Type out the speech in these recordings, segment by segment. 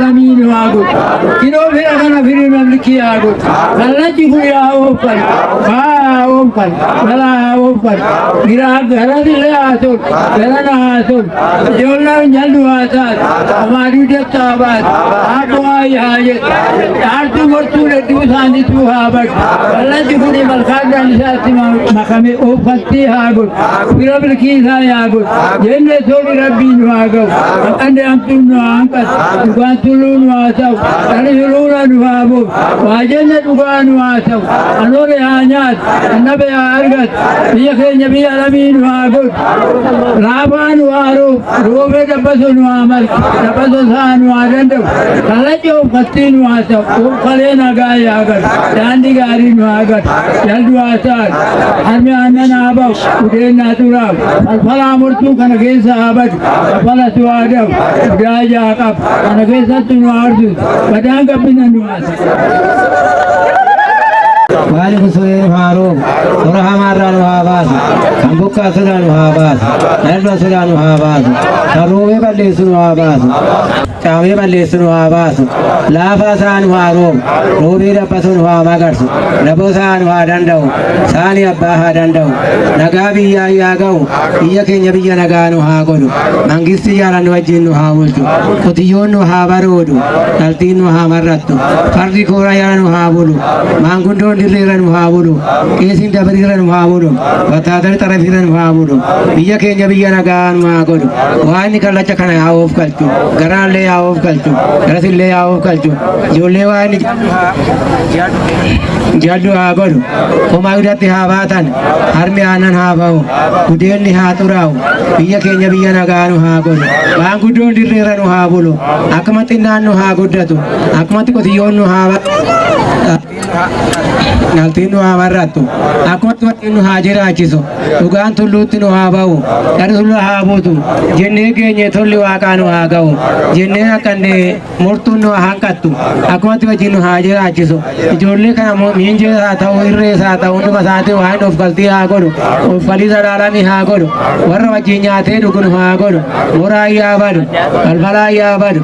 Amin wagut. Kino fira kana firi mamliki wagut. Kalachi kuya open. Open. Kala open. Gira gara dile asul. Gara na asul. Jolla jaldu asal. Hamari dekta abad. Aatu ay hajat. Aatu mortu le tu sandi tu habat. Kalachi kuni malkar dan sati makame opatti hagut. Fira mamliki saya hagut. Jenne soli rabbi wagut. Ande antun angkat. Tuhan tulun wasau, tadi tulunan wabu, wajahnya tuhan wasau, anore hanyat, nabe argat, dia kenya dia alamin wabu, laban waru, robe dapasun wamal, dapasun san wadandu, kalajo fatin wasau, kalian agak agar, dandi garin wagat, jaldu asal, harme anan abau, udah natural, alfala murtu kana kesa abad, alfala tuadam, udah jakap, kana kesa Ardu, padang kapinan nuasa. Balik usule harum, surah marran wabas, kambuka sudan wabas, nalba sudan wabas, karuwe balle sun wabas, cawe balle sun wabas, lafasan harum, robi dapasun wamagarsu, labosan wadandau, sani abbaha dandau, nagabi ya yagau, iya kenya biya naganu hagodu, mangisti jalan wajinu hawultu, kutiyonu habarodu, naltinu hamarratu, fardi korayanu habulu, mangundu diriran muhabulu, kesin dabiriran muhabulu, batadar tarafiran muhabulu, biya kenya biya nagan muhagodu, wani kala cakana awuf kaltu, garan le awuf kaltu, garasil le awuf kaltu, jole wani jadu agodu, komagudati habatan, harmi anan habau, kudel ni haturau, biya kenya biya nagan muhagodu, mangudu diriran muhabulu, akmati nanu hagodatu, akmati kotiyon muhabat. Naltinu amarratu akmat watinu hajira achiso ugan tulutinu habau darulu habutu jenne genye tolli wakanu hagau jenne akande murtunu hankatu akmat watinu hajira achiso jolle kana minje ata irre sata undu basate wain of galti hagoru of falisa dalami hagoru warra wajinya te dukun hagoru muraya badu albala ya badu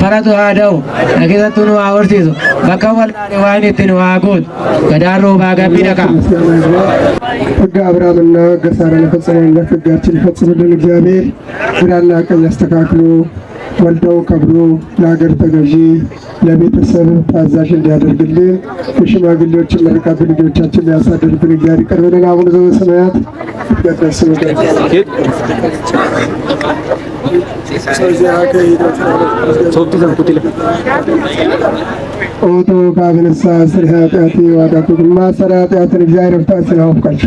faratu hadau akida tunu awortiso bakawal wain tinu hagot Kadaro baga bidaka. Pagga Abrahamna gasara nafasana nafagatin fatsubul እግዚአብሔር ግራና ቀኝ ያስተካክሉ ወልደው ከብሮ ለሀገር ተገዢ ለቤተሰብ ታዛዥ እንዲያደርግልን የሽማግሌዎችን ምርቃት ልጆቻችን ሊያሳድርብን እግዚአብሔር ይቅር በለን። አቡነ ዘበሰማያት ይትቀደስ ስምከ ኦቶ ካብንሳ ስርሃጣቲ ዋዳቱ ማሰራጣትን እግዚአብሔር ፍታስና ወፍቃች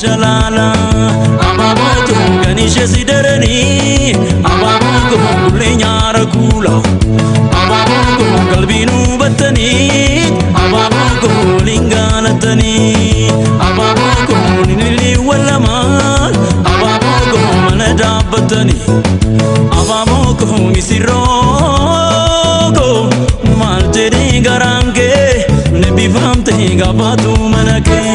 Jalala, Abamoto, Ganisha Siderani, Abamoto, nyaara kuulaa abaaboo qalbiinuu battanii abaaboo lingaalatanii abaaboo nililii wallamaan abaaboo mana dhaabbatanii abaaboo misirroo maal jedhee garaan kee nebbifamtee gabaatu mana kee.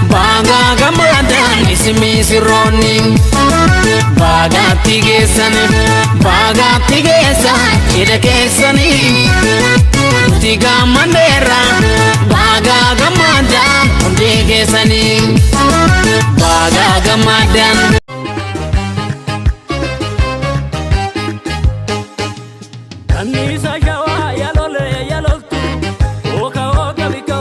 Baga gamadan ismi sironi baga tigesan ida kesani tiga mandera baga gamadan tigesani baga gamadan kanisa jawa yalole yaloltu oka oka biko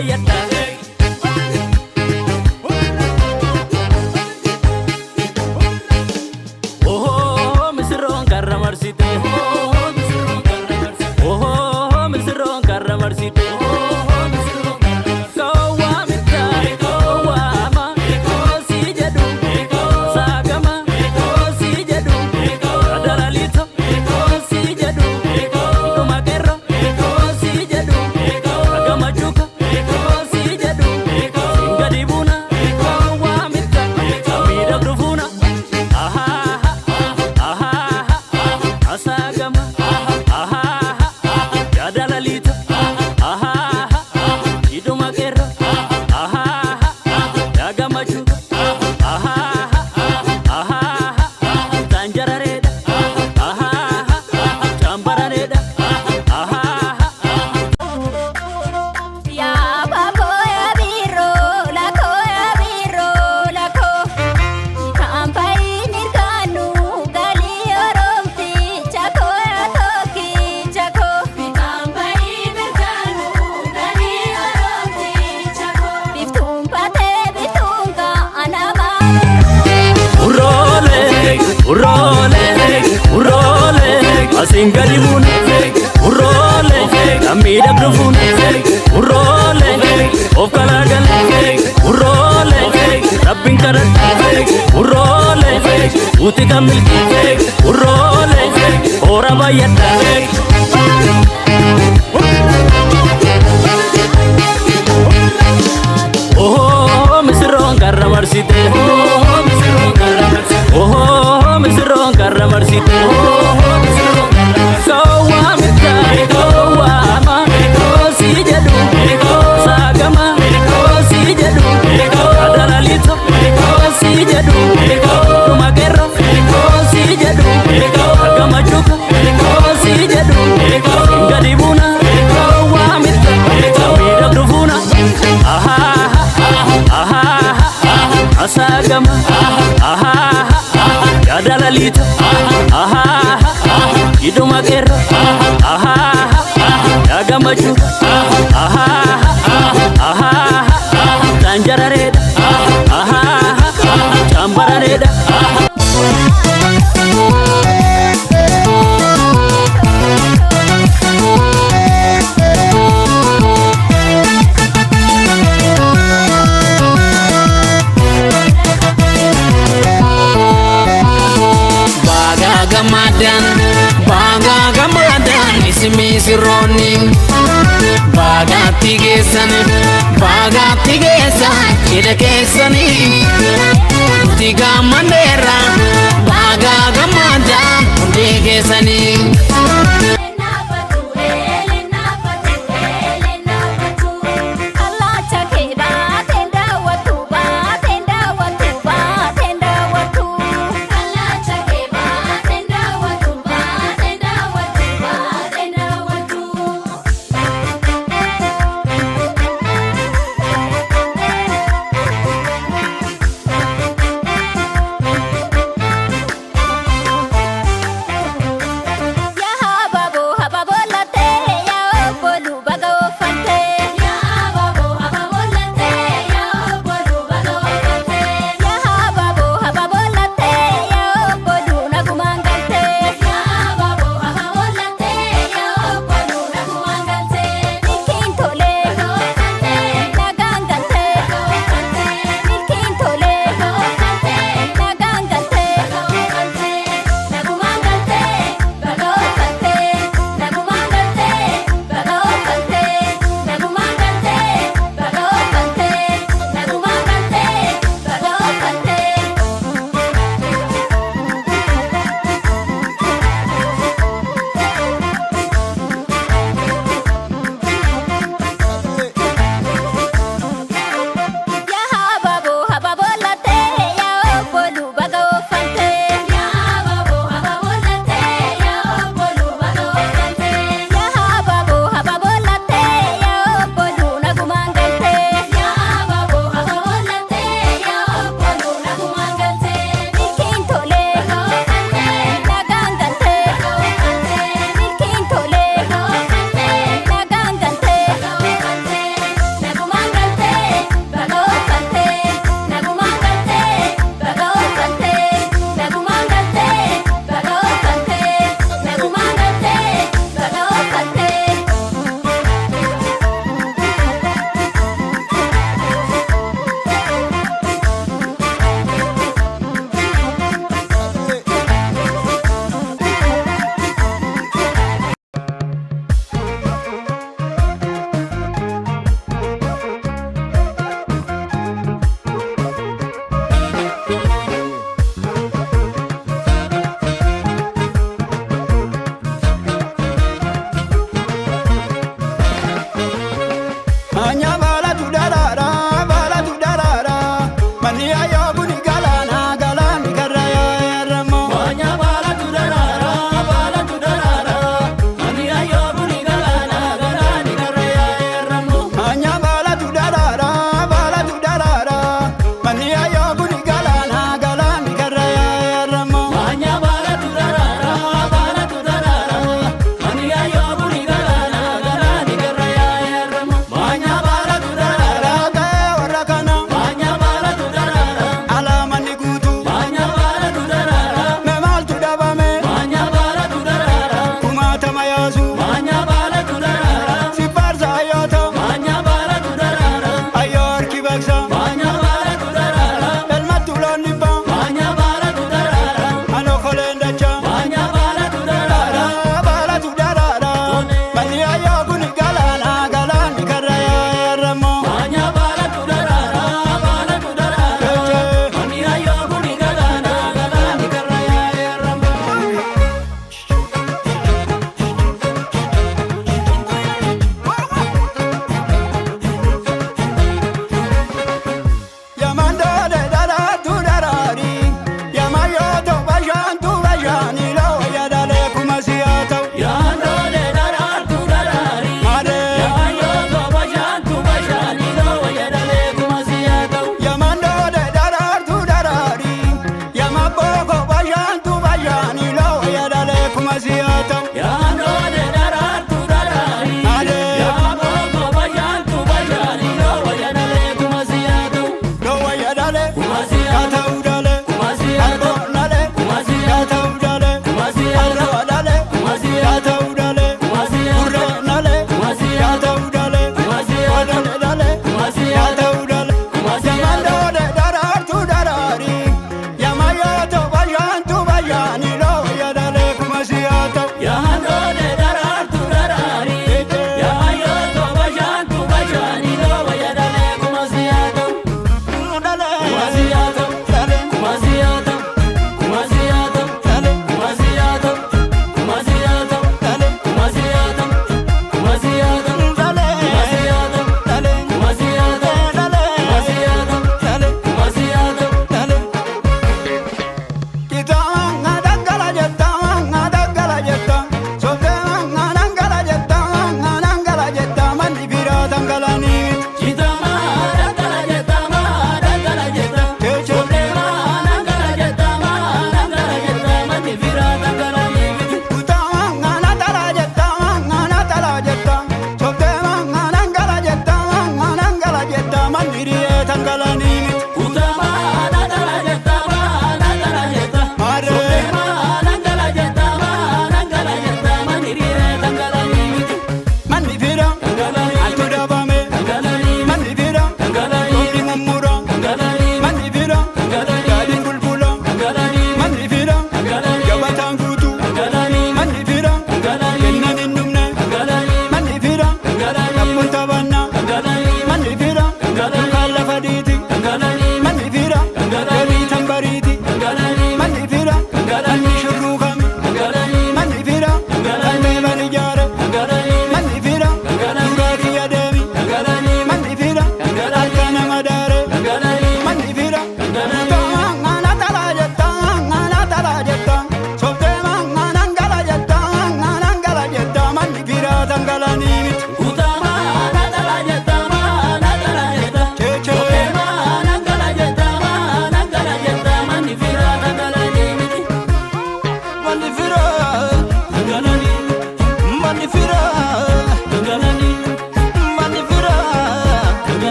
bayyadha Oh misirroon karra marsite Oh misirroon karra marsite Asingadi bun, urole, amida grufun, urole, of kalagan, urole, rabbin karat, urole, uti kamil, urole, ora bayata. Oh, misron karra marsite, oh, misron karra marsite, oh, misron karra marsite, oh. Asagama, Yadalalita, Iduma Gera, Yagamachu, Tanjarareda, Chambarareda. Gamadan ismi sironi bagati gesan ida kesani tiga mandera baga gamadan undi gesani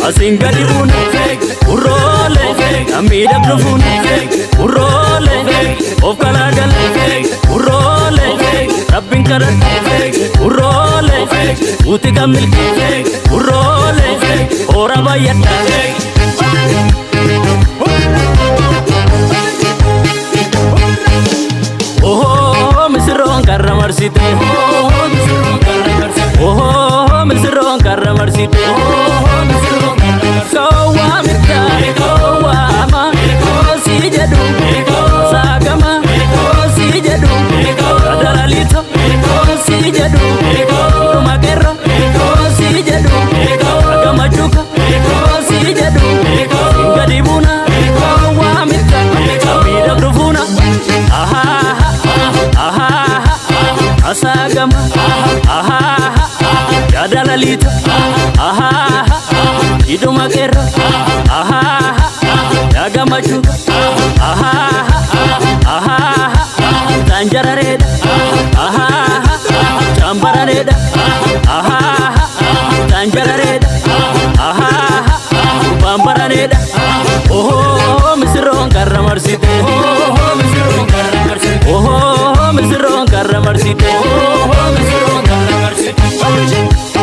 Asin gadi bune urole amida grufun urole of kalagal urole rabbin karan urole uti kamil urole ora bayata oh misron karamarsite oh misron karamarsite Asagama aha ya dalalita aha iduma kera aha ya gamachu aha aha tanjarareda aha chambarareda aha tanjarareda aha bambarareda oh misron karamarsite oh misron karamarsite oh misron karamarsite oh misron karamarsite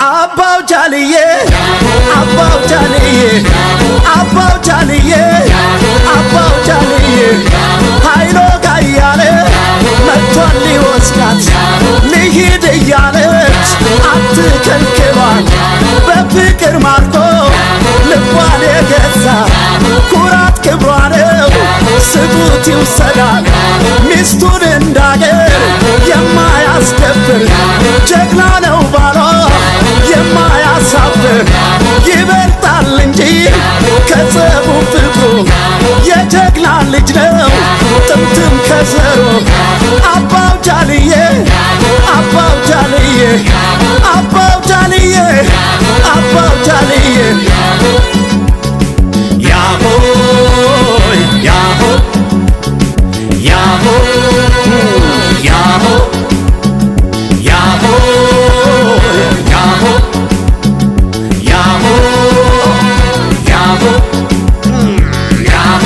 Abau chaliye, abau chaliye, abau chaliye, abau chaliye. Hailo gayale, matwali was ኩራት ክብሯ ነው ስጡት ይውሰዳል ሚስቱን እንዳገር የማያስደፍር ጀግና ነው ባሏ የማያሳፍር ይበልጣል እንጂ ከጸቡ ፍቅሩ የጀግና ልጅ ነው ጥምትም ከዘሩ አባው ጃልዬ አባው ጃልዬ አባው ጃልዬ አባው ጃልዬ ያሆ ያሆ ያሆ ያሆ ያሆ ያሆ ያሆ ያሆ ያሆ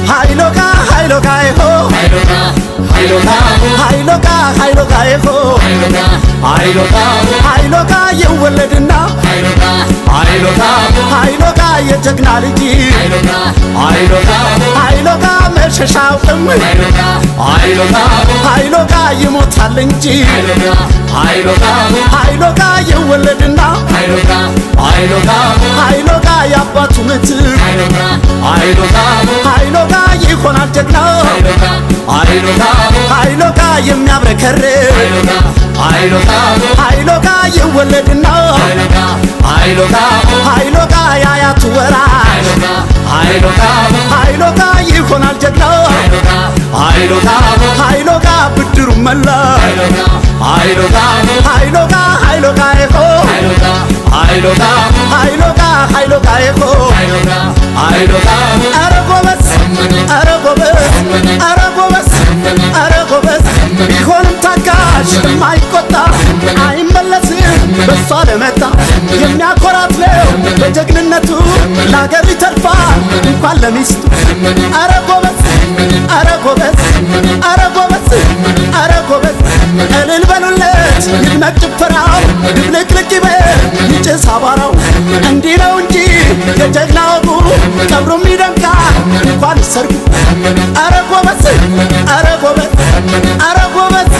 ሃይሎጋ ሃይሎጋ ይሆ ሃይሎጋ ሃይሎጋ ይሆ ሃይሎጋ የወለድና ሃይሎጋ የጀግና ልጅ ሃይሎጋ መሸሻውም ሃይሎጋ ይሞታል እንጂ ሃይሎጋ የወለድና ሃይሎጋ ያባቱ ምትክ ሃይሎጋ ይሆናል ጀግና ሃይሎጋ የሚያብረከርክ ሃይሎጋ ይወለድና ሃይሎጋ ያያቱ ወራሽ ሃይሎጋ ይሆናል ጀግና ሃይሎጋ ብድሩ መላሽ ሃይሎጋ ይሆ ሃይሎጋ ይሆ ኧረ ጎበዝ ኧረ ጎበዝ ኧረ ጎበዝ ኧረ ጎበዝ ቢሆንም ታጋሽ የማይቆጣ አይመለስም በሷ ለመጣ የሚያኮራት ነው በጀግንነቱ ለአገር ይተርፋል እንኳን ለሚስቱ ኧረ ጎበዝ ኧረ ጎበዝ ኧረ ጎበዝ ኧረ ጎበዝ እልል በሉለት ይድመቅ ጭፈራው ድብልቅልቅ ይበል ይጭስ አቧራው እንዲህ ነው እንጂ የጀግና ወጉ ቀብሩም ይደምቃል እንኳን ሰርጉ ኧረ ጎበዝ ኧረ ጎበዝ ኧረ ጎበዝ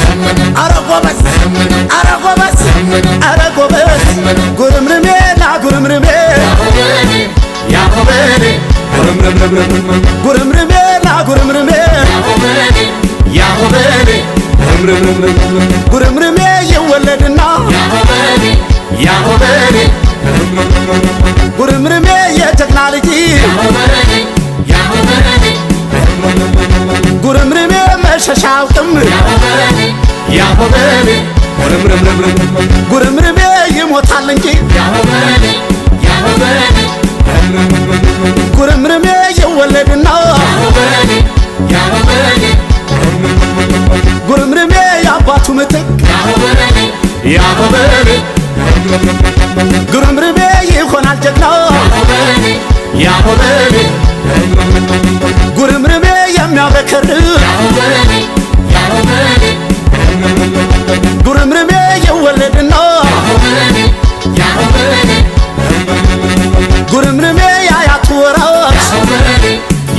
ኧረ ጎበዝ ኧረ ጎበዝ ኧረ ጎበዝ ጉርምርሜ ና ጉርምርሜ ያሆበኔ ጉርምርሜ ና ጉርምርሜ ያሆበኔ ጉርምርሜ ይወለድና ያሆበኔ ጉርምርሜ የጀግና ልጅ ጉርምርሜ መሸሻውቅም ያሆበኔ ጉርምርሜ ይሞታል እንጂ ጉርምርሜ ይወለድና ጉርምርሜ የአባቱ ምትክ ያሆበኔ ጉርምርሜ ይሆናል ጀግና ያሆበኔ ጉርምርሜ የሚያበከርክ ጉርምርሜ ይወለድና ጉርምርሜ ያያቱ ወራሽ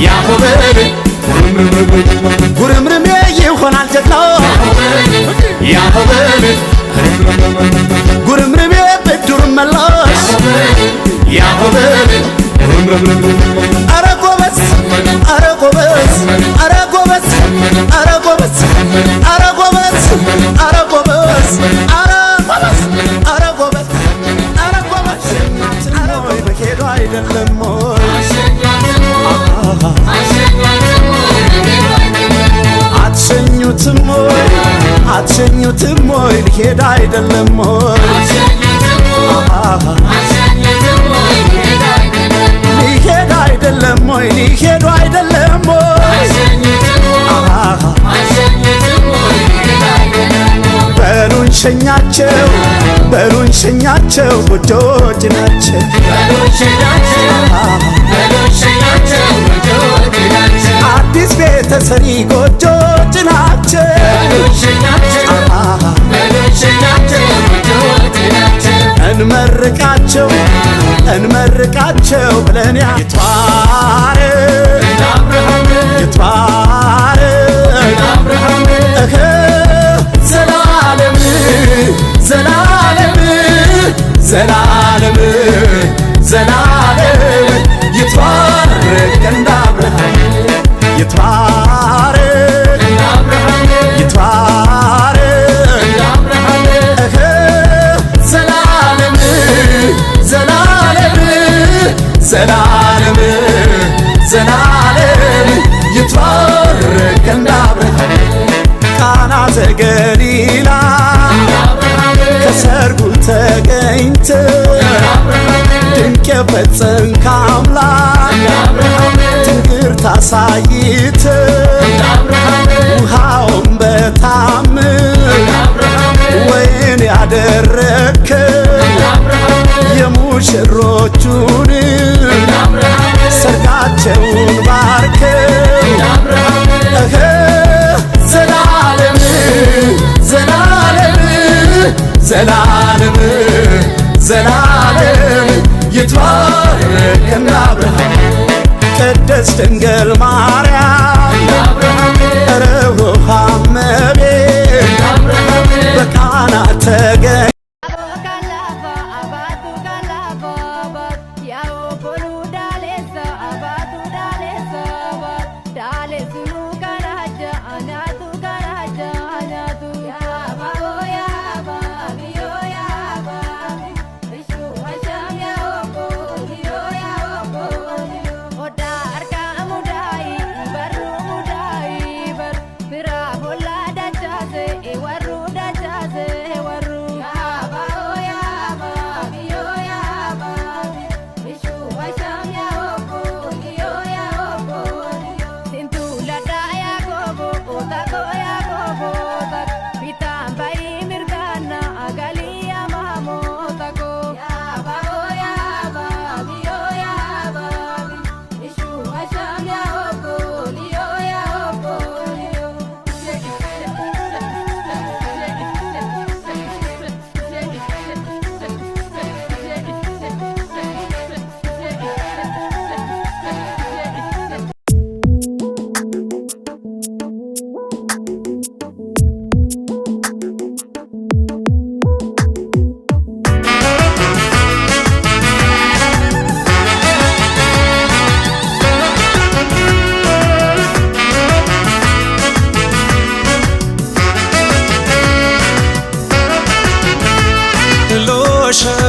ያሆበኔ ጉርምርሜ ይሆናል ጀግና ያሆበኔ ጉርምርሜ ብድሩ መላሽ ያሆበኔ ኧረ ጎበዝ ኧረ ጎበዝ ኧረ ጎበዝ ኧረ ጎበዝ ኧረ ጎበዝ ኧረ ጎበዝ ኧረ ጎበዝ ኧረ ጎበዝ ኧረ ጎበዝ ኧረ በሄዱ አይደለም አትሸኙትም ወይ አትሸኙትም ወይ ሊሄድ አይደለም ሊሄድ አይደለም ወይ ሊሄዱ አይደለም በሉን ሸኛቸው በሉን ሸኛቸው ጎጆች ናቸው አዲስ ቤተሰሪ ጎጆች ናቸው እንመርቃቸው እንመርቃቸው ብለን ያቷረ እንደ አብርሃም ቃና ዘገሊላ ከሰርጉ ተገኝተ ድንቅ የፈጸምክ አምላክ ትንግርት አሳይተ ውሃውን በታምር ወይን ያደረክ የሙሽሮቹን ሰርጋቸውን ባርከ ዘላለም ዘላለም ዘላለም ዘላለም ይትባረክ እንደ አብርሃም ቅድስት ድንግል ማርያም ርኅሩኅ እመቤት በቃና ተገኝ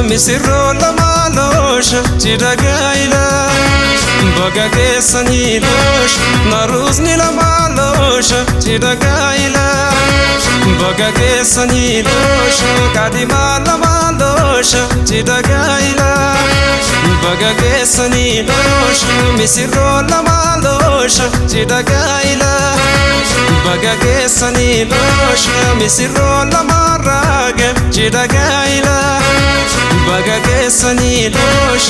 misirro lamaalosh chidagailash bagagesanilosh narusni lamaalosh chidagailash bagagesanilosh kadima lamaalosh chidagailash bagagesanilosh misirro lamaalosh chidagailash bagagesanilosh misirro lamarage chidagailash bagagesanilosh